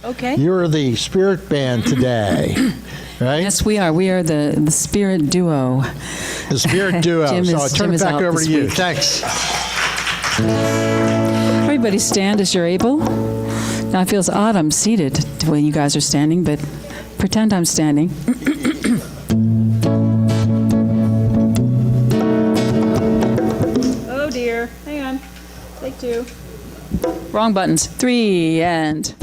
Okay. You're the spirit band today, right? Yes, we are. We are the spirit duo. The spirit duo. So I'll turn it back over to you. Thanks. Everybody stand as you're able. Now it feels odd I'm seated the way you guys are standing, but pretend I'm standing. Oh dear. Hang on. Take two. Wrong buttons. 3 and...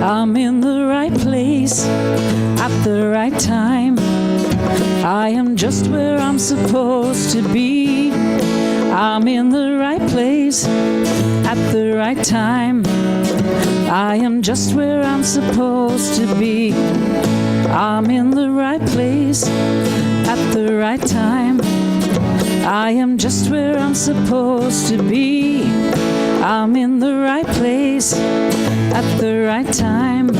I'm in the right place at the right time. I am just where I'm supposed to be. I'm in the right place at the right time. I am just where I'm supposed to be. I'm in the right place at the right time. I am just where I'm supposed to be. I'm in the right place at the right time.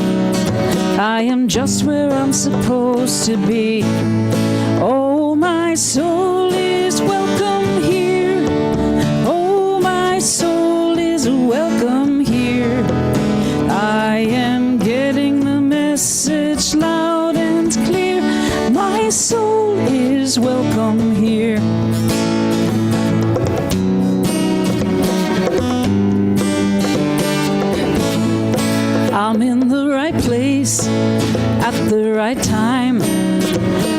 I am just where I'm supposed to be. Oh, my soul is welcome here. Oh, my soul is welcome here. I am getting the message loud and clear. My soul is welcome here. I'm in the right place at the right time.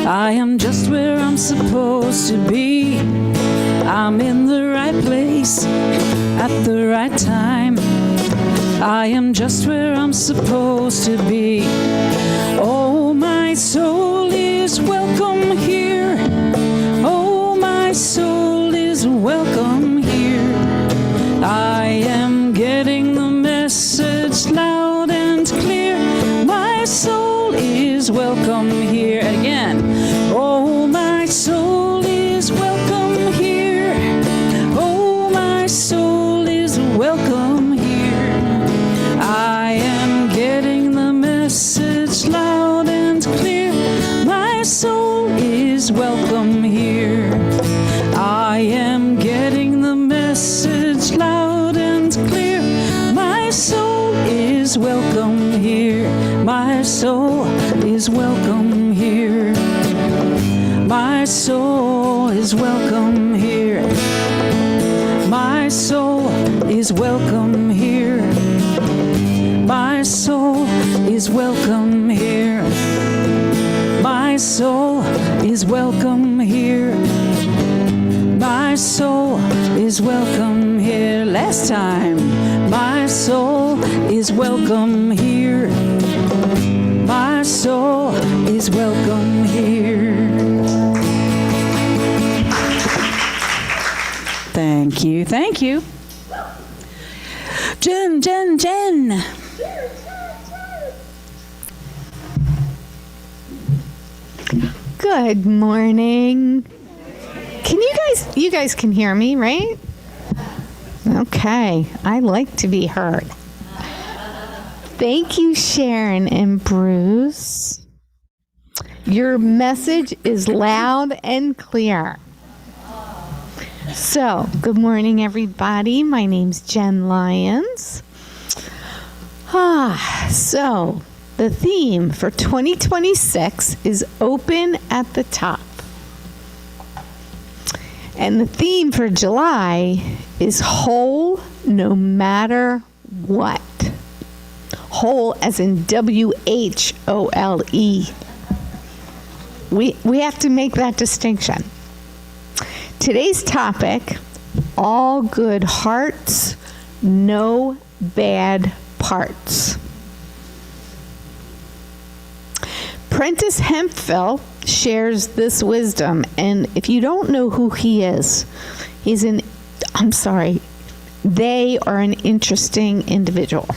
I am just where I'm supposed to be. I'm in the right place at the right time. I am just where I'm supposed to be. Oh, my soul is welcome here. Oh, my soul is welcome here. I am getting the message loud and clear. My soul is welcome here. Again. Oh, my soul is welcome here. Oh, my soul is welcome here. I am getting the message loud and clear. My soul is welcome here. I am getting the message loud and clear. My soul is welcome here. My soul is welcome here. My soul is welcome here. My soul is welcome here. My soul is welcome here. My soul is welcome here. My soul is welcome here. Last time. My soul is welcome here. My soul is welcome here. Thank you. Thank you. Jen. Good morning. Can you guys can hear me, right? Okay. I like to be heard. Thank you, Sharon and Bruce. Your message is loud and clear. So, good morning, everybody. My name's Jen Lyons. So, the theme for 2026 is open at the top. And the theme for July is whole no matter what. Whole as in W-H-O-L-E. We have to make that distinction. Today's topic, all good hearts, no bad parts. Prentice Hemphill shares this wisdom, and if you don't know who he is, they are an interesting individual.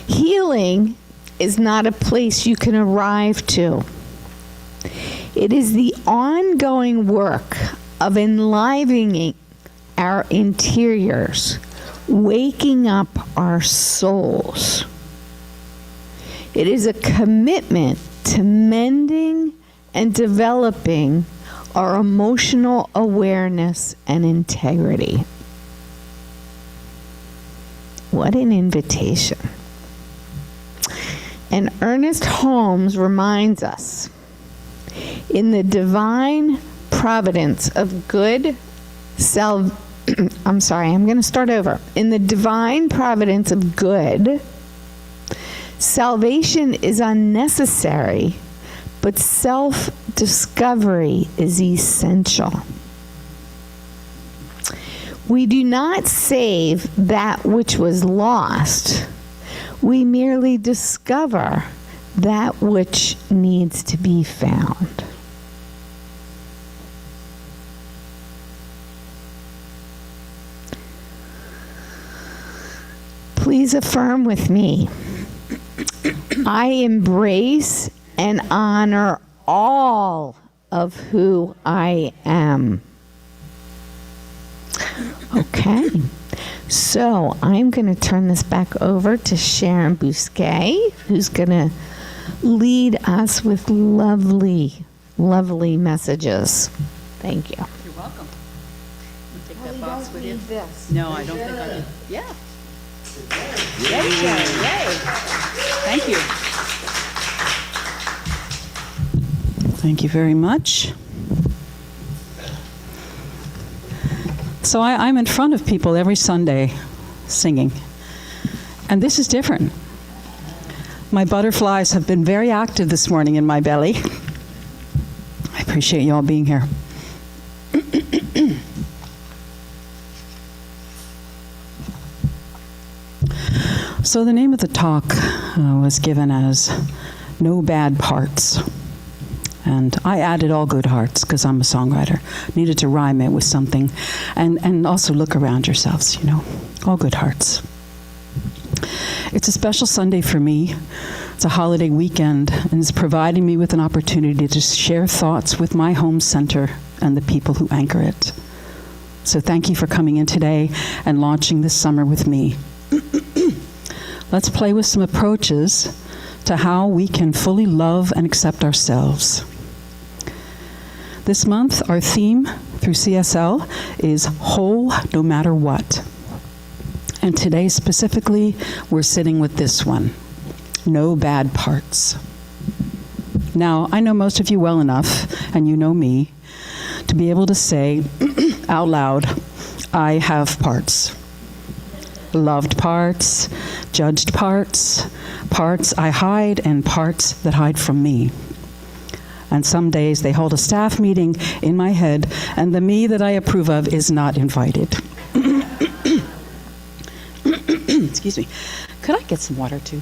Healing is not a place you can arrive to. It is the ongoing work of enlivening our interiors waking up our souls. It is a commitment to mending and developing our emotional awareness and integrity. What an invitation. And Ernest Holmes reminds us, in the divine providence of good In the divine providence of good, salvation is unnecessary, but self-discovery is essential. We do not save that which was lost. We merely discover that which needs to be found. Please affirm with me. I embrace and honor all of who I am. Okay. So I'm going to turn this back over to Sharon Bousquet, who's going to lead us with lovely, lovely messages. Thank you. You're welcome. You take that box with you? No, I don't think I do. Yeah. Yay, Sharon. Yay. Thank you. Thank you very much. So I'm in front of people every Sunday singing. And this is different. My butterflies have been very active this morning in my belly. I appreciate you all being here. So the name of the talk was given as No Bad Parts. And I added all good hearts because I'm a songwriter. Needed to rhyme it with something. And also look around yourselves, you know, all good hearts. It's a special Sunday for me. It's a holiday weekend, and it's providing me with an opportunity to share thoughts with my home center and the people who anchor it. So thank you for coming in today and launching this summer with me. Let's play with some approaches to how we can fully love and accept ourselves. This month, our theme through CSL is whole no matter what. And today specifically, we're sitting with this one, no bad parts. Now, I know most of you well enough, and you know me, to be able to say out loud, I have parts. Loved parts, judged parts, parts I hide, and parts that hide from me. And some days they hold a staff meeting in my head, and the me that I approve of is not invited. Excuse me. Could I get some water too?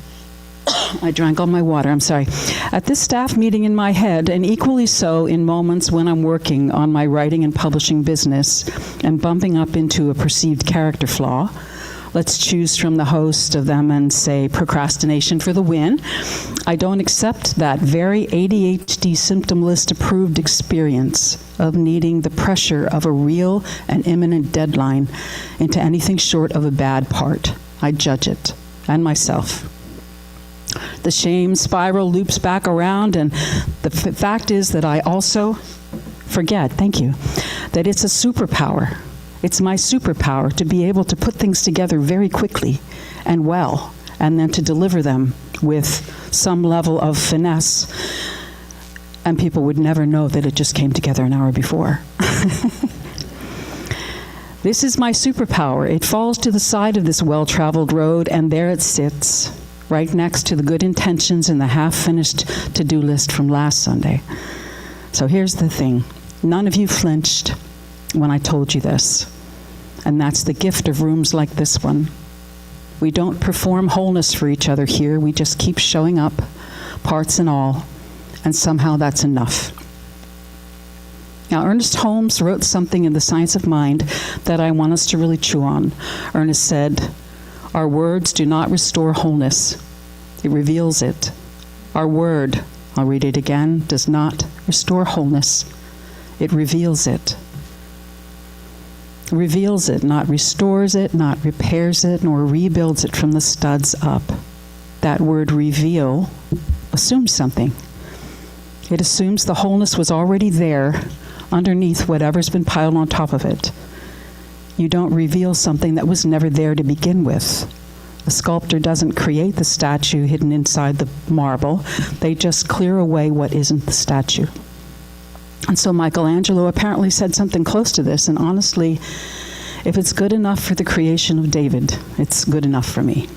I drank all my water, I'm sorry. At this staff meeting in my head, and equally so in moments when I'm working on my writing and publishing business and bumping up into a perceived character flaw, let's choose from the host of them and say procrastination for the win. I don't accept that very ADHD symptom list approved experience of needing the pressure of a real and imminent deadline into anything short of a bad part. I judge it, and myself. The shame spiral loops back around, and the fact is that I also forget, thank you, that it's a superpower. It's my superpower to be able to put things together very quickly and well, and then to deliver them with some level of finesse, and people would never know that it just came together an hour before. This is my superpower. It falls to the side of this well-traveled road, and there it sits, right next to the good intentions in the half-finished to-do list from last Sunday. So here's the thing. None of you flinched when I told you this. And that's the gift of rooms like this one. We don't perform wholeness for each other here. We just keep showing up, parts and all, and somehow that's enough. Now, Ernest Holmes wrote something in The Science of Mind that I want us to really chew on. Ernest said, our words do not restore wholeness. It reveals it. Our word, I'll read it again, does not restore wholeness. It reveals it. reveals it, not restores it, not repairs it, nor rebuilds it from the studs up. That word reveal assumes something. It assumes the wholeness was already there underneath whatever's been piled on top of it. You don't reveal something that was never there to begin with. The sculptor doesn't create the statue hidden inside the marble. They just clear away what isn't the statue. And so Michelangelo apparently said something close to this, and honestly, if it's good enough for the creation of David, it's good enough for me.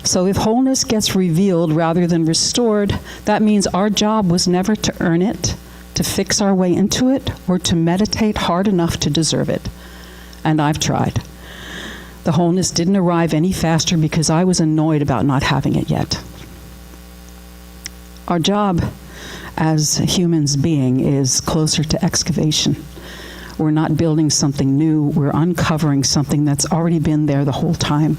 So if wholeness gets revealed rather than restored, that means our job was never to earn it, to fix our way into it, or to meditate hard enough to deserve it. And I've tried. The wholeness didn't arrive any faster because I was annoyed about not having it yet. Our job as humans being is closer to excavation. We're not building something new, we're uncovering something that's already been there the whole time.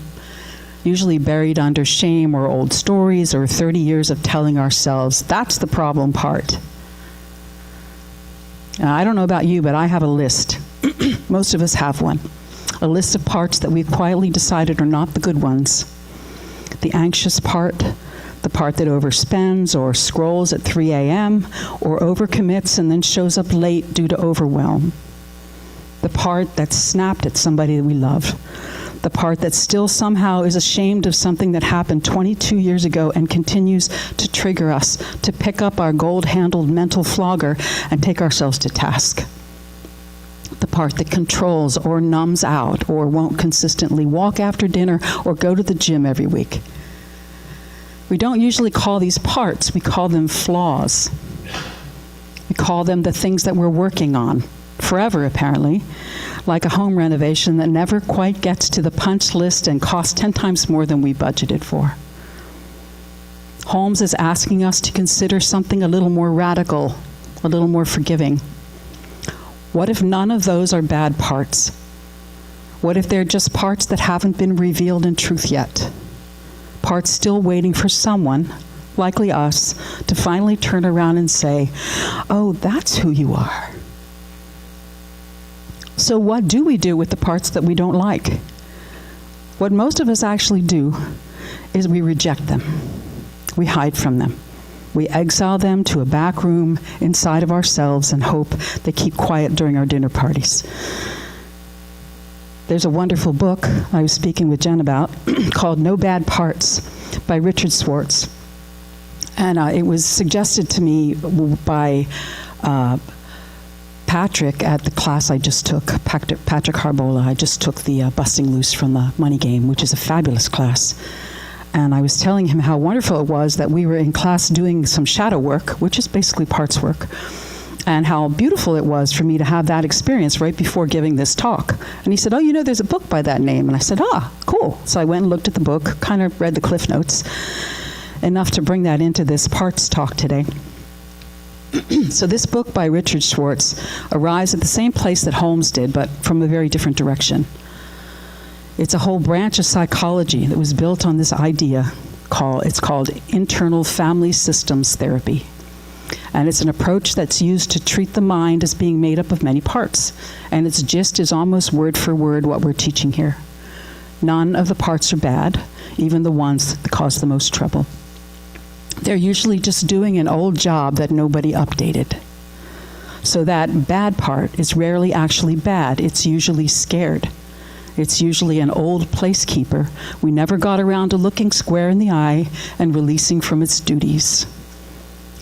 Usually buried under shame or old stories or 30 years of telling ourselves, that's the problem part. I don't know about you, but I have a list. Most of us have one. A list of parts that we've quietly decided are not the good ones. The anxious part, the part that overspends or scrolls at 3 a.m. or overcommits and then shows up late due to overwhelm. The part that snapped at somebody that we love. The part that still somehow is ashamed of something that happened 22 years ago and continues to trigger us to pick up our gold-handled mental flogger and take ourselves to task. The part that controls or numbs out or won't consistently walk after dinner or go to the gym every week. We don't usually call these parts, we call them flaws. We call them the things that we're working on, forever apparently, like a home renovation that never quite gets to the punch list and costs 10 times more than we budgeted for. Holmes is asking us to consider something a little more radical, a little more forgiving. What if none of those are bad parts? What if they're just parts that haven't been revealed in truth yet? Parts still waiting for someone, likely us, to finally turn around and say, oh, that's who you are. So what do we do with the parts that we don't like? What most of us actually do is we reject them. We hide from them. We exile them to a back room inside of ourselves and hope they keep quiet during our dinner parties. There's a wonderful book I was speaking with Jen about called No Bad Parts by Richard Schwartz. And it was suggested to me by Patrick at the class I just took, Patrick Harbola. I just took the Busting Loose from the Money Game, which is a fabulous class. And I was telling him how wonderful it was that we were in class doing some shadow work, which is basically parts work, and how beautiful it was for me to have that experience right before giving this talk. And he said, oh, you know, there's a book by that name. And I said, cool. So I went and looked at the book, kind of read the Cliff Notes, enough to bring that into this parts talk today. So this book by Richard Schwartz arrives at the same place that Holmes did, but from a very different direction. It's a whole branch of psychology that was built on this idea. It's called internal family systems therapy. And it's an approach that's used to treat the mind as being made up of many parts. And its gist is almost word for word what we're teaching here. None of the parts are bad, even the ones that cause the most trouble. They're usually just doing an old job that nobody updated. So that bad part is rarely actually bad. It's usually scared. It's usually an old placekeeper we never got around to looking square in the eye and releasing from its duties.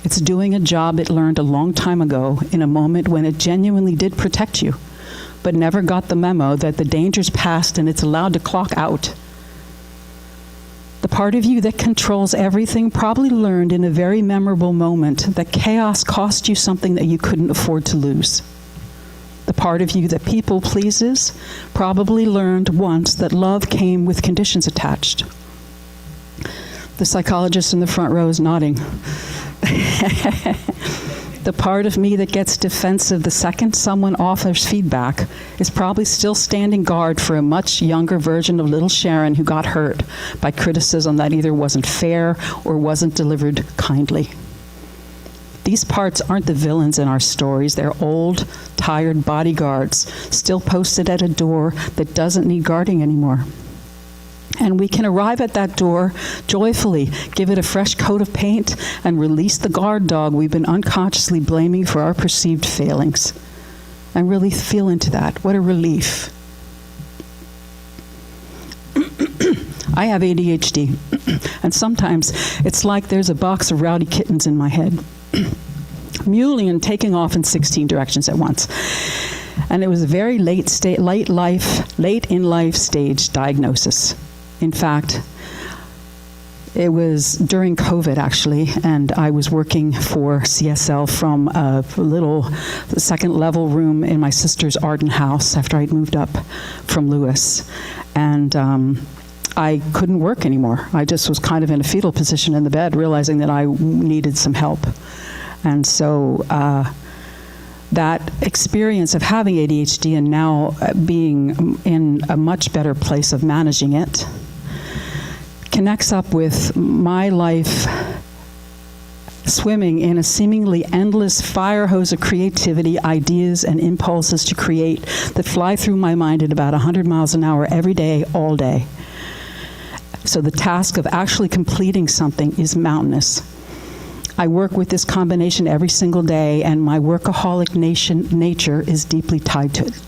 It's doing a job it learned a long time ago in a moment when it genuinely did protect you, but never got the memo that the danger's past and it's allowed to clock out. The part of you that controls everything probably learned in a very memorable moment that chaos cost you something that you couldn't afford to lose. The part of you that people pleases probably learned once that love came with conditions attached. The psychologist in the front row is nodding. The part of me that gets defensive the second someone offers feedback is probably still standing guard for a much younger version of little Sharon who got hurt by criticism that either wasn't fair or wasn't delivered kindly. These parts aren't the villains in our stories. They're old, hired bodyguards still posted at a door that doesn't need guarding anymore. And we can arrive at that door joyfully, give it a fresh coat of paint, and release the guard dog we've been unconsciously blaming for our perceived failings. And really feel into that. What a relief. I have ADHD, and sometimes it's like there's a box of rowdy kittens in my head, mulling and taking off in 16 directions at once. And it was a very late in life stage diagnosis. In fact, it was during COVID, actually, and I was working for CSL from a little second-level room in my sister's Arden house after I'd moved up from Lewis. And I couldn't work anymore. I just was kind of in a fetal position in the bed, realizing that I needed some help. And so that experience of having ADHD and now being in a much better place of managing it connects up with my life swimming in a seemingly endless fire hose of creativity, ideas, and impulses to create that fly through my mind at about 100 miles an hour every day, all day. So the task of actually completing something is mountainous. I work with this combination every single day, and my workaholic nature is deeply tied to it.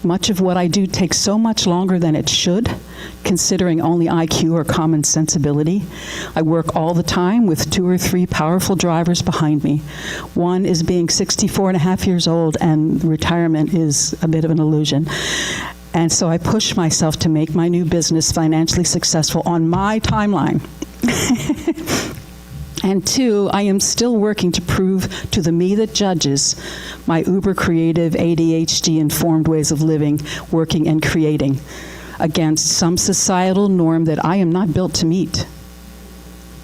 Much of what I do takes so much longer than it should, considering only IQ or common sensibility. I work all the time with 2 or 3 powerful drivers behind me. One is being 64 and a half years old, and retirement is a bit of an illusion. And so I push myself to make my new business financially successful on my timeline. And 2, I am still working to prove to the me that judges my uber-creative, ADHD-informed ways of living, working, and creating against some societal norm that I am not built to meet.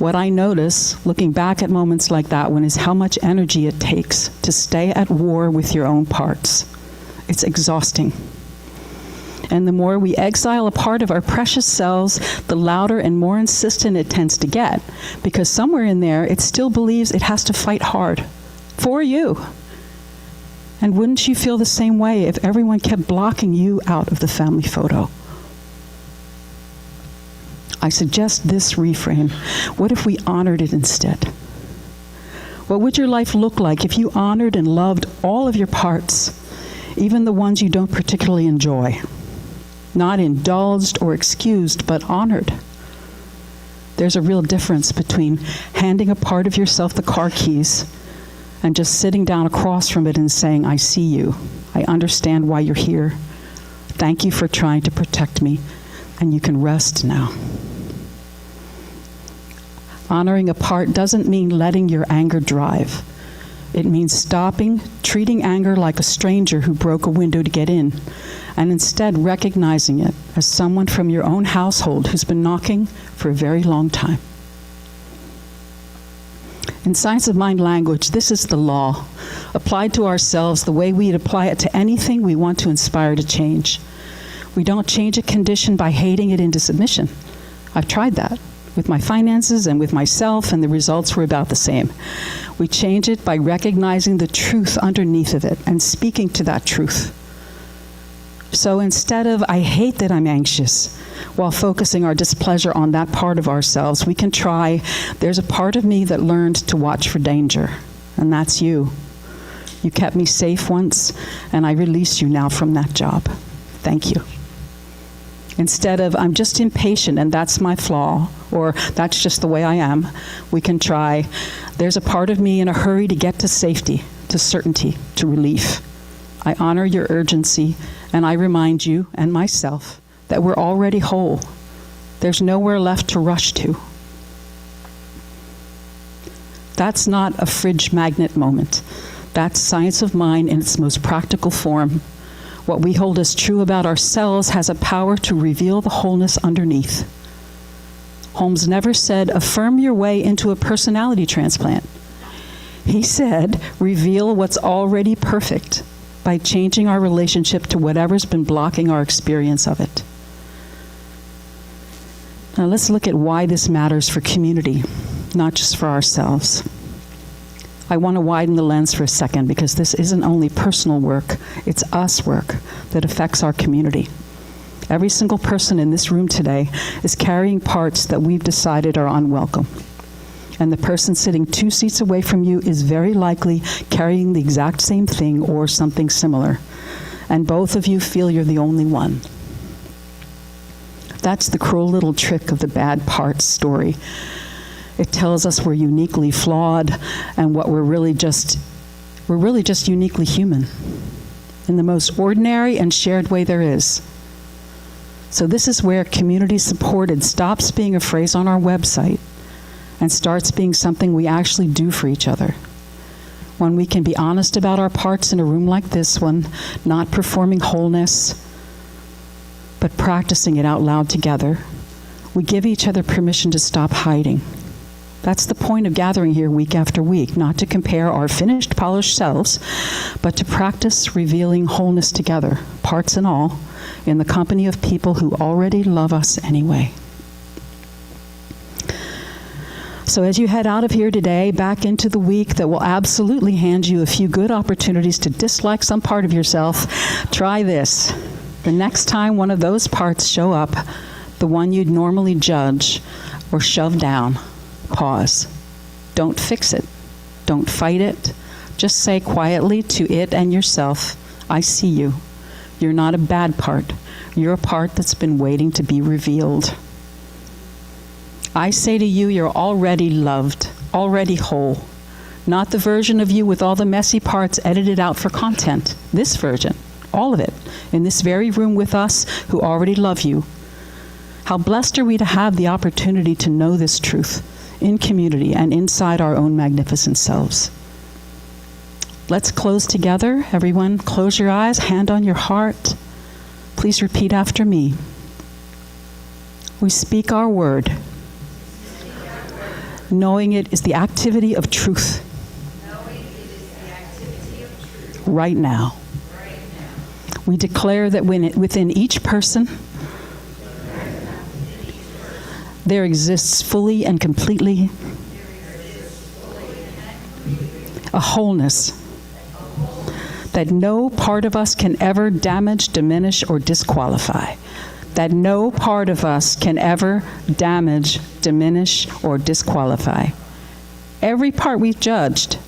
What I notice, looking back at moments like that one, is how much energy it takes to stay at war with your own parts. It's exhausting. And the more we exile a part of our precious selves, the louder and more insistent it tends to get, because somewhere in there it still believes it has to fight hard for you. And wouldn't you feel the same way if everyone kept blocking you out of the family photo? I suggest this reframe. What if we honored it instead? What would your life look like if you honored and loved all of your parts, even the ones you don't particularly enjoy? Not indulged or excused, but honored. There's a real difference between handing a part of yourself the car keys and just sitting down across from it and saying, I see you. I understand why you're here. Thank you for trying to protect me, and you can rest now. Honoring a part doesn't mean letting your anger drive. It means stopping, treating anger like a stranger who broke a window to get in, and instead recognizing it as someone from your own household who's been knocking for a very long time. In science of mind language, this is the law, applied to ourselves the way we'd apply it to anything we want to inspire to change. We don't change a condition by hating it into submission. I've tried that with my finances and with myself, and the results were about the same. We change it by recognizing the truth underneath of it and speaking to that truth. So instead of, I hate that I'm anxious, while focusing our displeasure on that part of ourselves, we can try, there's a part of me that learned to watch for danger, and that's you. You kept me safe once, and I release you now from that job. Thank you. Instead of, I'm just impatient and that's my flaw, or that's just the way I am, we can try, there's a part of me in a hurry to get to safety, to certainty, to relief. I honor your urgency, and I remind you and myself that we're already whole. There's nowhere left to rush to. That's not a fridge magnet moment. That's science of mind in its most practical form. What we hold as true about ourselves has a power to reveal the wholeness underneath. Holmes never said, affirm your way into a personality transplant. He said, reveal what's already perfect by changing our relationship to whatever's been blocking our experience of it. Now let's look at why this matters for community, not just for ourselves. I want to widen the lens for a second, because this isn't only personal work, it's us work that affects our community. Every single person in this room today is carrying parts that we've decided are unwelcome. And the person sitting 2 seats away from you is very likely carrying the exact same thing or something similar. And both of you feel you're the only one. That's the cruel little trick of the bad parts story. It tells us we're uniquely flawed, and what we're really just uniquely human in the most ordinary and shared way there is. So this is where community supported stops being a phrase on our website and starts being something we actually do for each other. When we can be honest about our parts in a room like this one, not performing wholeness, but practicing it out loud together, we give each other permission to stop hiding. That's the point of gathering here week after week, not to compare our finished, polished selves, but to practice revealing wholeness together, parts and all, in the company of people who already love us anyway. So as you head out of here today, back into the week that will absolutely hand you a few good opportunities to dislike some part of yourself, try this. The next time one of those parts show up, the one you'd normally judge or shove down, pause. Don't fix it. Don't fight it. Just say quietly to it and yourself, I see you. You're not a bad part. You're a part that's been waiting to be revealed. I say to you, you're already loved, already whole. Not the version of you with all the messy parts edited out for content. This version, all of it, in this very room with us who already love you. How blessed are we to have the opportunity to know this truth in community and inside our own magnificent selves. Let's close together. Everyone, close your eyes, hand on your heart. Please repeat after me. We speak our word, knowing it is the activity of truth. Right now. We declare that within each person, there exists fully and completely a wholeness that no part of us can ever damage, diminish, or disqualify. That no part of us can ever damage, diminish, or disqualify. Every part we've judged,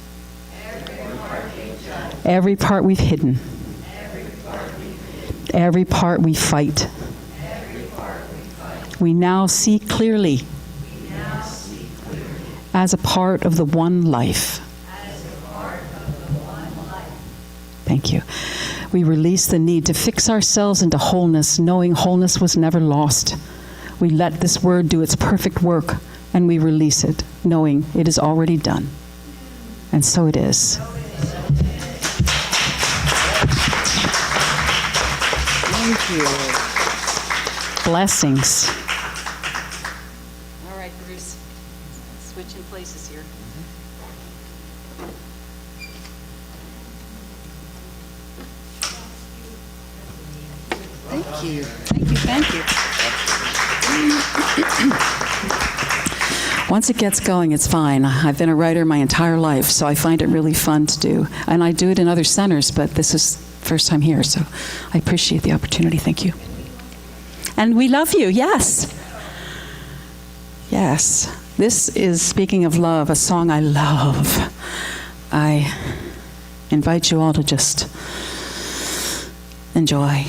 every part we've hidden, every part we fight, we now see clearly as a part of the one life. Thank you. We release the need to fix ourselves into wholeness, knowing wholeness was never lost. We let this word do its perfect work, and we release it, knowing it is already done. And so it is. Thank you. Blessings. All right, Bruce. Switching places here. Thank you. Thank you. Once it gets going, it's fine. I've been a writer my entire life, so I find it really fun to do. And I do it in other centers, but this is first time here, so I appreciate the opportunity. Thank you. And we love you, yes. Yes. This is, speaking of love, a song I love. I invite you all to just enjoy.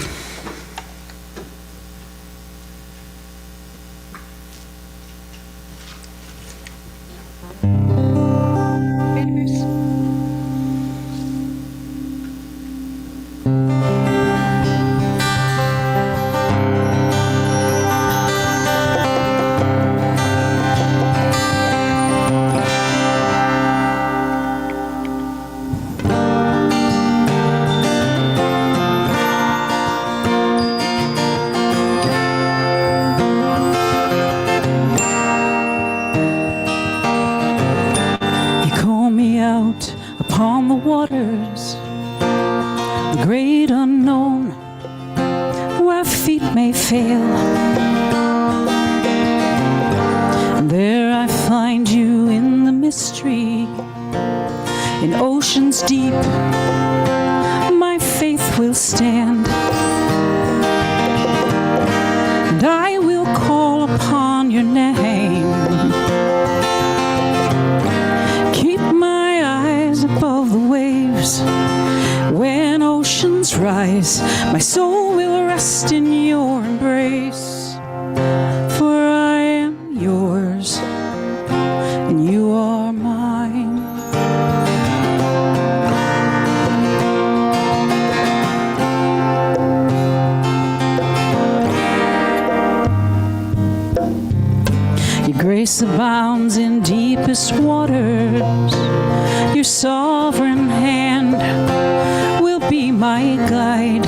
oceans deep, my faith will stand, and I will call upon your name. Keep my eyes above the waves. When oceans rise, my soul will rest in your embrace. For I am yours, and you are mine. Your grace abounds in deepest waters. Your sovereign hand will be my guide.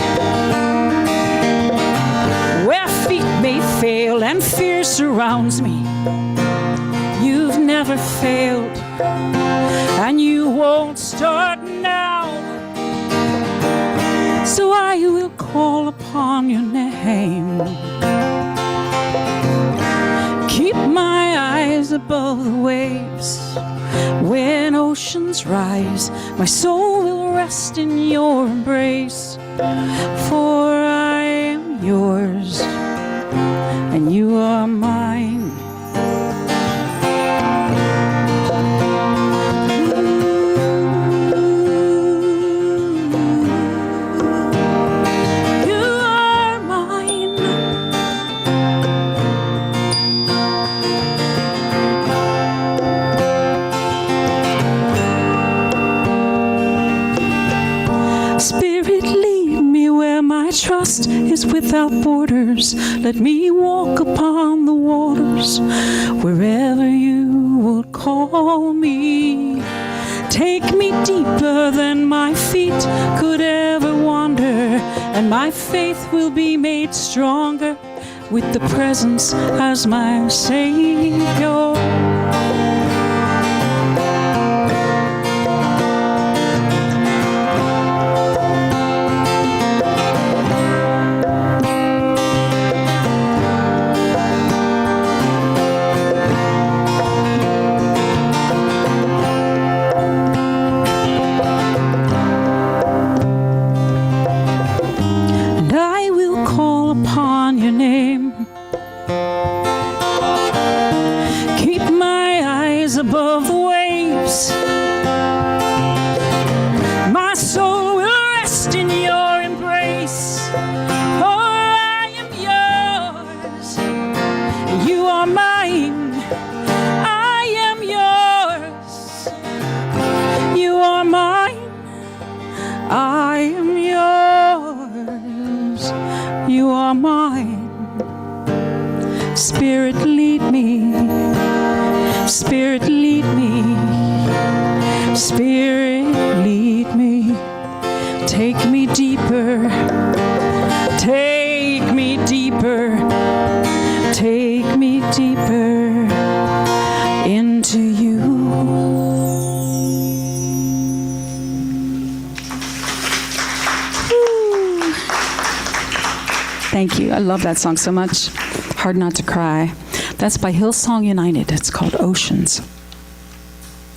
Where feet may fail and fear surrounds me, you've never failed, and you won't start now. So I will call upon your name. Keep my eyes above the waves. When oceans rise, my soul will rest in your embrace. For I am yours, and you are mine. Trust is without borders. Let me walk upon the waters wherever you will call me. Take me deeper than my feet could ever wander, and my faith will be made stronger with the presence as my Savior. Above the waves, my soul will rest in your embrace. For I am yours, you are mine. I am yours, you are mine. I am yours, you are mine. Spirit, lead me. Spirit, lead me. Spirit, lead me. Take me deeper. Take me deeper. Take me deeper into you. Woo. Thank you. I love that song so much. Hard not to cry. That's by Hillsong United. It's called Oceans.